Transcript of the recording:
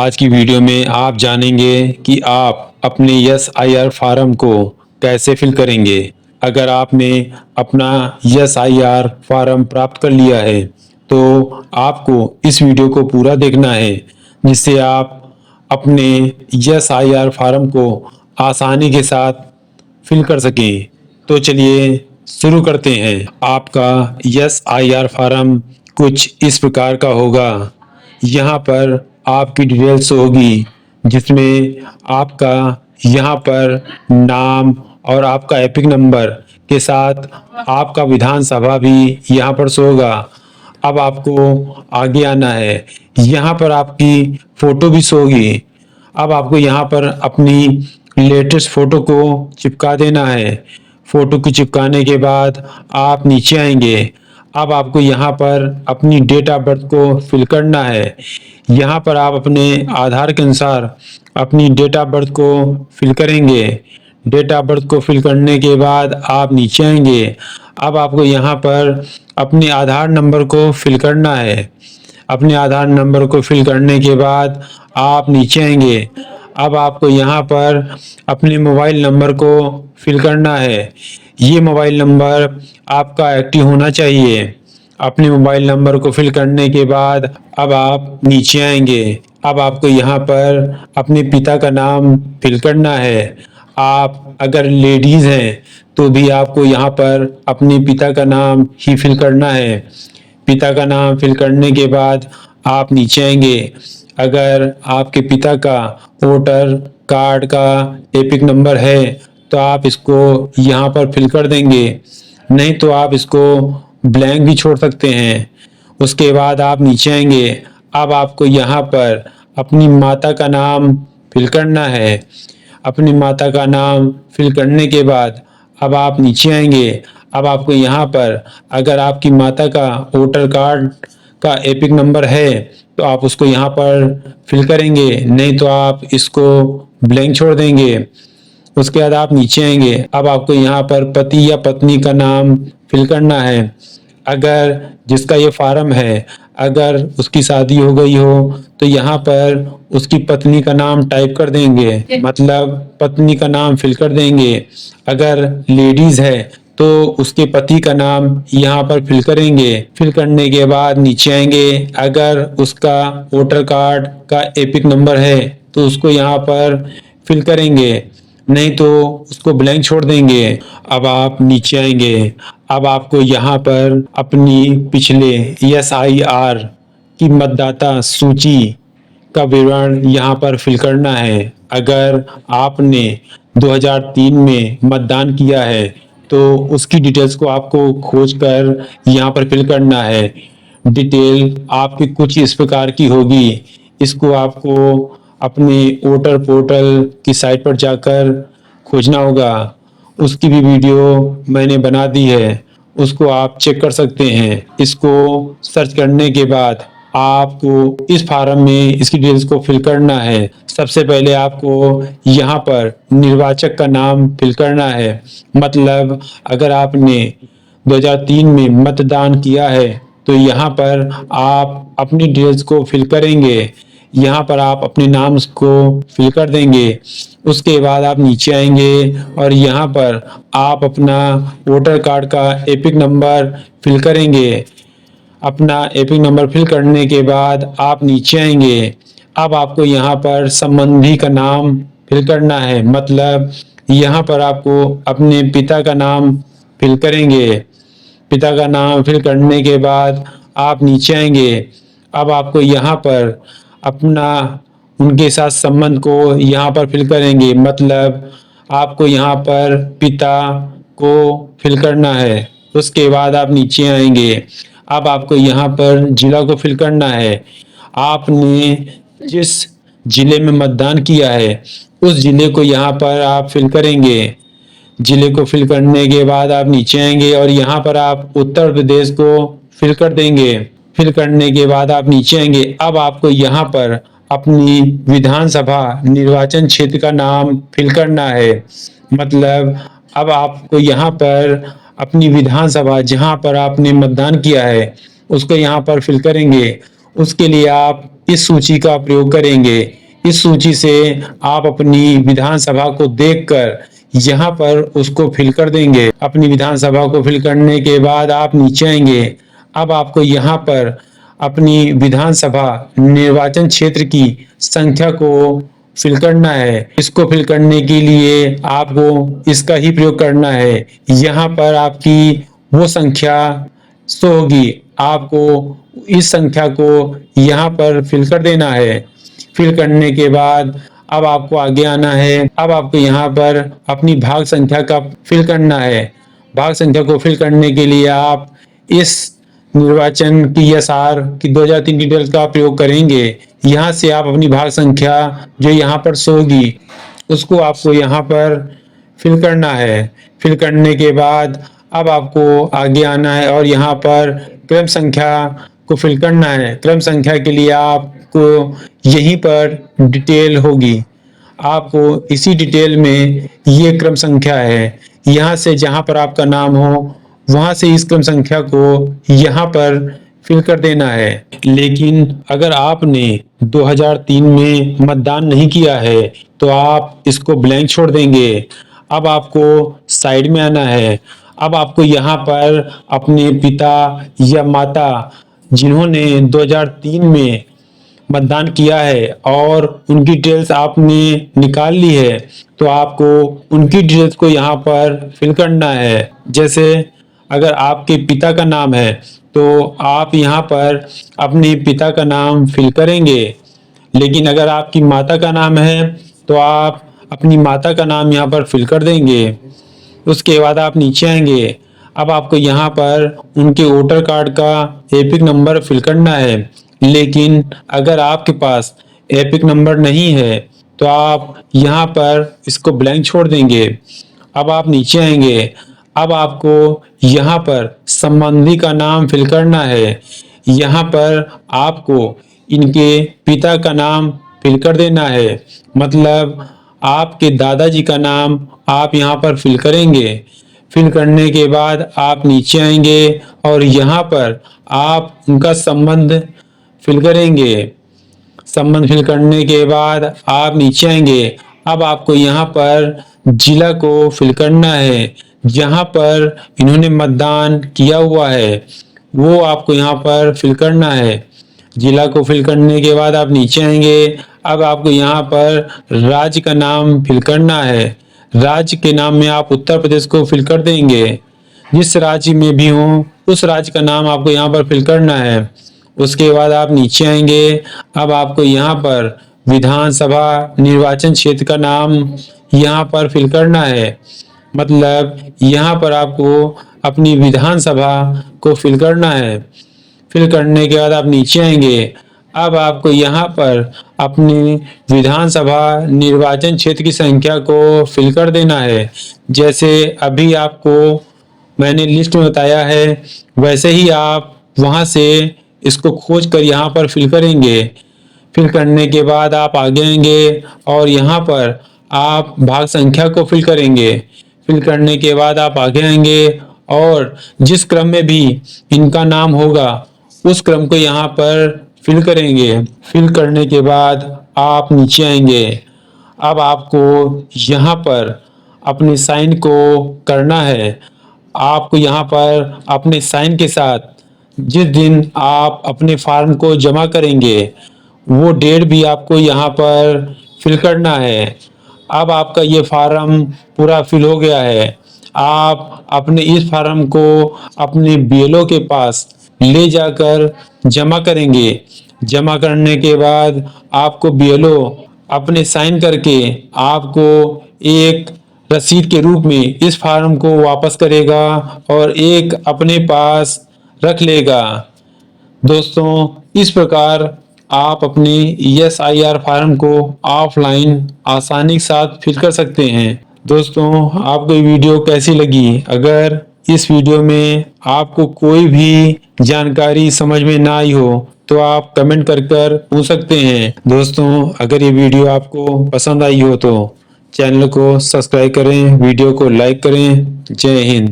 आज की वीडियो में आप जानेंगे कि आप अपने एसआईआर फार्म को कैसे फिल करेंगे। अगर आपने अपना एसआईआर फार्म प्राप्त कर लिया है तो आपको इस वीडियो को पूरा देखना है, जिससे आप अपने एसआईआर फार्म को आसानी के साथ फिल कर सकें। तो चलिए शुरू करते हैं। आपका एसआईआर फार्म कुछ इस प्रकार का होगा। यहाँ पर आपकी डिटेल्स होगी, जिसमें आपका यहाँ पर नाम और आपका एपिक नंबर के साथ आपका विधानसभा भी यहाँ पर शो होगा। अब आपको आगे आना है। यहाँ पर आपकी फोटो भी शो होगी। अब आपको यहाँ पर अपनी लेटेस्ट फोटो को चिपका देना है। फोटो को चिपकाने के बाद आप नीचे आएंगे। अब आपको यहाँ पर अपनी डेट ऑफ बर्थ को फिल करना है। यहाँ पर आप अपने आधार के अनुसार अपनी डेट ऑफ बर्थ को फिल करेंगे। डेट ऑफ बर्थ को फिल करने के बाद आप नीचे आएंगे। अब आपको यहाँ पर अपने आधार नंबर को फिल करना है। अपने आधार नंबर को फिल करने के बाद आप नीचे आएंगे। अब आपको यहाँ पर अपने मोबाइल नंबर को फिल करना है। ये मोबाइल नंबर आपका एक्टिव होना चाहिए। अपने मोबाइल नंबर को फिल करने के बाद अब आप नीचे आएंगे। अब आपको यहाँ पर अपने पिता का नाम फिल करना है। आप अगर लेडीज हैं तो भी आपको यहाँ पर अपने पिता का नाम ही फिल करना है। पिता का नाम फिल करने के बाद आप नीचे आएंगे। अगर आपके पिता का वोटर कार्ड का एपिक नंबर है तो आप इसको यहाँ पर फिल कर देंगे, नहीं तो आप इसको ब्लैंक भी छोड़ सकते हैं। उसके बाद आप नीचे आएंगे। अब आपको यहाँ पर अपनी माता का नाम फिल करना है। अपनी माता का नाम फिल करने के बाद अब आप नीचे आएंगे। अब आपको यहाँ पर अगर आपकी माता का वोटर कार्ड का एपिक नंबर है तो आप उसको यहाँ पर फिल करेंगे, नहीं तो आप इसको ब्लैंक छोड़ देंगे। उसके बाद आप नीचे आएंगे। अब आपको यहाँ पर पति या पत्नी का नाम फिल करना है। अगर जिसका ये फार्म है, अगर उसकी शादी हो गई हो तो यहाँ पर उसकी पत्नी का नाम टाइप कर देंगे, मतलब पत्नी का नाम फिल कर देंगे। अगर लेडीज है तो उसके पति का नाम यहाँ पर फिल करेंगे। फिल करने के बाद नीचे आएंगे। अगर उसका वोटर कार्ड का एपिक नंबर है तो उसको यहाँ पर फिल करेंगे, नहीं तो उसको ब्लैंक छोड़ देंगे। अब आप नीचे आएंगे। अब आपको यहाँ पर अपनी पिछले एसआईआर की मतदाता सूची का विवरण यहाँ पर फिल करना है। अगर आपने 2003 में मतदान किया है तो उसकी डिटेल्स को आपको खोज कर यहाँ पर फिल करना है। डिटेल आपकी कुछ इस प्रकार की होगी। इसको आपको अपने वोटर पोर्टल की साइट पर जाकर खोजना होगा। उसकी भी वीडियो मैंने बना दी है, उसको आप चेक कर सकते हैं। इसको सर्च करने के बाद आपको इस फार्म में इसकी डिटेल्स को फिल करना है। सबसे पहले आपको यहाँ पर निर्वाचक का नाम फिल करना है। मतलब अगर आपने 2003 में मतदान किया है तो यहाँ पर आप अपनी डिटेल्स को फिल करेंगे। यहाँ पर आप अपने नाम को फिल कर देंगे। उसके बाद आप नीचे आएंगे और यहाँ पर आप अपना वोटर कार्ड का एपिक नंबर फिल करेंगे। अपना एपिक नंबर फिल करने के बाद आप नीचे आएंगे। अब आपको यहाँ पर संबंधी का नाम फिल करना है। मतलब यहाँ पर आपको अपने पिता का नाम फिल करेंगे। पिता का नाम फिल करने के बाद आप नीचे आएंगे। अब आपको यहाँ पर अपना उनके साथ संबंध को यहाँ पर फिल करेंगे। मतलब आपको यहाँ पर पिता को फिल करना है। उसके बाद आप नीचे आएंगे। अब आपको यहाँ पर जिला को फिल करना है। आपने जिस जिले में मतदान किया है उस जिले को यहाँ पर आप फिल करेंगे। जिले को फिल करने के बाद आप नीचे आएंगे और यहाँ पर आप उत्तर प्रदेश को फिल कर देंगे। फिल करने के बाद आप नीचे आएंगे। अब आपको यहाँ पर अपनी विधानसभा निर्वाचन क्षेत्र का नाम फिल करना है। मतलब अब आपको यहाँ पर अपनी विधानसभा जहाँ पर आपने मतदान किया है उसको यहाँ पर फिल करेंगे। उसके लिए आप इस सूची का प्रयोग करेंगे। इस सूची से आप अपनी विधानसभा को देखकर यहाँ पर उसको फिल कर देंगे। अपनी विधानसभा को फिल करने के बाद आप नीचे आएंगे। अब आपको यहाँ पर अपनी विधानसभा निर्वाचन क्षेत्र की संख्या को फिल करना है। इसको फिल करने के लिए आपको इसका ही प्रयोग करना है। यहाँ पर आपकी वो संख्या शो होगी, आपको इस संख्या को यहाँ पर फिल कर देना है। फिल करने के बाद अब आपको आगे आना है। अब आपको यहाँ पर अपनी भाग संख्या का फिल करना है। भाग संख्या को फिल करने के लिए आप इस निर्वाचन की एसआर की 2003 डिटेल का प्रयोग करेंगे। यहाँ से आप अपनी भाग संख्या जो यहाँ पर शो होगी उसको आपको यहाँ पर फिल करना है। फिल करने के बाद अब आपको आगे आना है और यहाँ पर क्रम संख्या को फिल करना है। क्रम संख्या के लिए आपको यहीं पर डिटेल होगी। आपको इसी डिटेल में ये क्रम संख्या है। यहाँ से जहाँ पर आपका नाम हो वहां से इस क्रम संख्या को यहाँ पर फिल कर देना है। लेकिन अगर आपने 2003 में मतदान नहीं किया है तो आप इसको ब्लैंक छोड़ देंगे। अब आपको साइड में आना है। अब आपको यहाँ पर अपने पिता या माता जिन्होंने 2003 में मतदान किया है और उनकी डिटेल्स आपने निकाल ली है तो आपको उनकी डिटेल्स को यहाँ पर फिल करना है। जैसे अगर आपके पिता का नाम है तो आप यहाँ पर अपने पिता का नाम फिल करेंगे। लेकिन अगर आपकी माता का नाम है तो आप अपनी माता का नाम यहाँ पर फिल कर देंगे। उसके बाद आप नीचे आएंगे। अब आपको यहाँ पर उनके वोटर कार्ड का एपिक नंबर फिल करना है। लेकिन अगर आपके पास एपिक नंबर नहीं है तो आप यहाँ पर इसको ब्लैंक छोड़ देंगे। अब आप नीचे आएंगे। अब आपको यहाँ पर संबंधी का नाम फिल करना है। यहाँ पर आपको इनके पिता का नाम फिल कर देना है। मतलब आपके दादाजी का नाम आप यहाँ पर फिल करेंगे। फिल करने के बाद आप नीचे आएंगे और यहाँ पर आप उनका संबंध फिल करेंगे। संबंध फिल करने के बाद आप नीचे आएंगे। अब आपको यहाँ पर जिला को फिल करना है। जहाँ पर इन्होंने मतदान किया हुआ है वो आपको यहाँ पर फिल करना है। जिला को फिल करने के बाद आप नीचे आएंगे। अब आपको यहाँ पर राज्य का नाम फिल करना है। राज्य के नाम में आप उत्तर प्रदेश को फिल कर देंगे। जिस राज्य में भी हो उस राज्य का नाम आपको यहाँ पर फिल करना है। उसके बाद आप नीचे आएंगे। अब आपको यहाँ पर विधानसभा निर्वाचन क्षेत्र का नाम यहाँ पर फिल करना है। मतलब यहाँ पर आपको अपनी विधानसभा को फिल करना है। फिल करने के बाद आप नीचे आएंगे। अब आपको यहाँ पर अपनी विधानसभा निर्वाचन क्षेत्र की संख्या को फिल कर देना है। जैसे अभी आपको मैंने लिस्ट में बताया है वैसे ही आप वहाँ से इसको खोज कर यहाँ पर फिल करेंगे। फिल करने के बाद आप आगे आएंगे और यहाँ पर आप भाग संख्या को फिल करेंगे। फिल करने के बाद आप आगे आएंगे और जिस क्रम में भी इनका नाम होगा उस क्रम को यहाँ पर फिल करेंगे। फिल करने के बाद आप नीचे आएंगे। अब आपको यहाँ पर अपने साइन को करना है। आपको यहाँ पर अपने साइन के साथ जिस दिन आप अपने फॉर्म को जमा करेंगे वो डेट भी आपको यहाँ पर फिल करना है। अब आपका ये फॉर्म पूरा फिल हो गया है। आप अपने इस फॉर्म को अपने बीएलओ के पास ले जाकर जमा करेंगे। जमा करने के बाद आपको बीएलओ अपने साइन करके आपको एक रसीद के रूप में इस फॉर्म को वापस करेगा और एक अपने पास रख लेगा। दोस्तों इस प्रकार आप अपने ESIR फॉर्म को ऑफलाइन आसानी के साथ फिल कर सकते हैं। दोस्तों आपको ये वीडियो कैसी लगी? अगर इस वीडियो में आपको कोई भी जानकारी समझ में ना आई हो तो आप कमेंट कर पूछ सकते हैं। दोस्तों अगर ये वीडियो आपको पसंद आई हो तो चैनल को सब्सक्राइब करें, वीडियो को लाइक करें। जय हिंद।